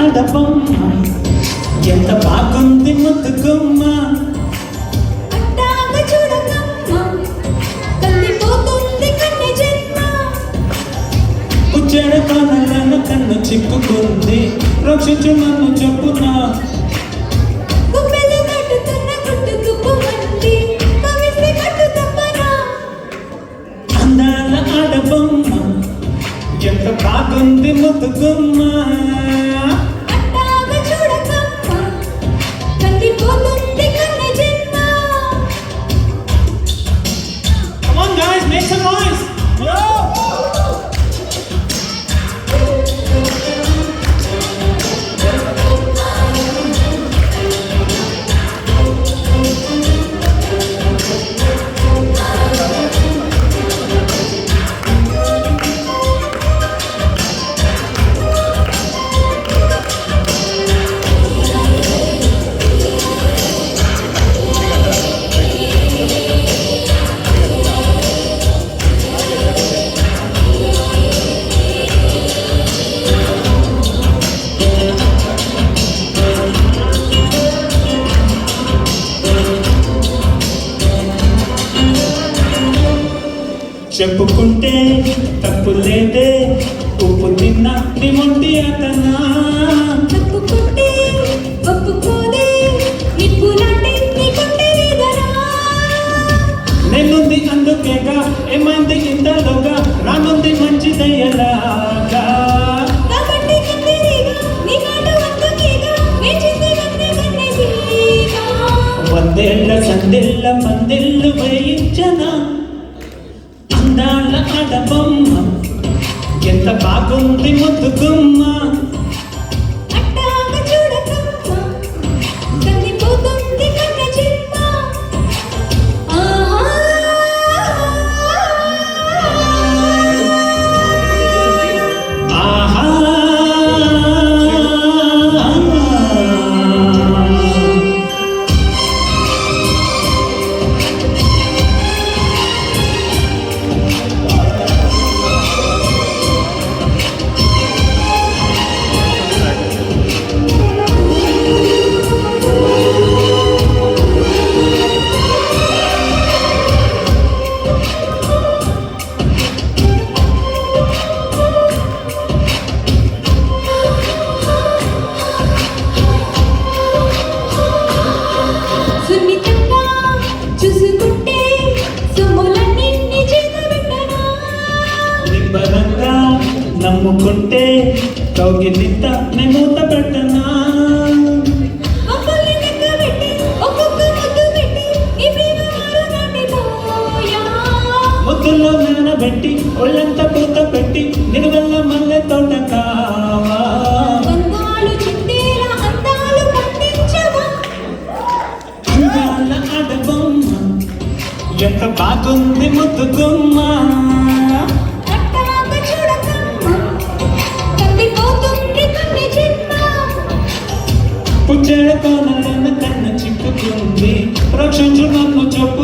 ఆడబొమ్మ ఎంత బాగుంది ముద్దుగుమ్మ ఉచ్చాడ కానలను కన్ను చిక్కుకుంది రక్షించు నన్ను చెప్పునా అందాల ఆడబొమ్మ ఎంత బాగుంది ముద్దుగుమ్మ చెప్పుకుంటే తప్పు లేదే ఉప్పు తిన్న నీ మొండి అతనా తప్పుకుంటే ఒప్పుకోదే నిప్పులాంటి నీ కొంటే వేదనా నేనుంది అందుకేగా ఏమైంది ఇంతలోగా రానుంది మంచి దయ్యలాగా కాబట్టి కందిరిగా నీ మాట వంతకేగా వేచింది వన్నే కన్నేసిగా వందేళ్ల సందెళ్ళ మందిళ్ళు వేయించనా అందాల ఆడబొమ్మ ఎంత బాగుంది ముద్దుగుమ్మ అట్టాగ చూడకమ్మ కందిపోతుంది కన్న చిమ్మ ఆహా సున్నితంగా చూసుకుంటే సొమ్ములన్నీ నీ చేత పెట్టనా నిబ్బరంగా నమ్ముకుంటే కౌగిలింత నే మూత పెట్టనా ఒక్కల్ని లెక్క పెట్టి ఒక్కొక్క ముద్దు పెట్టి ఈ ప్రేమ మారు దాటిపోయా ముద్దుల్లో నానబెట్టి ఒళ్ళంతా పూత పెట్టి నిలువెల్ల మల్లె తోట కావా బంధాలు చిందేలా అందాలు పండించవా అందాల ఆడబొమ్మ ఎంత బాగుంది ముద్దుగుమ్మ అట్టాగ చూడకమ్మ కందిపోతుంది కన్ని చిమ్మ పుచ్చేడ కోనలను కన్ను చిక్కుకుంది రక్షించు నన్ను చెప్పు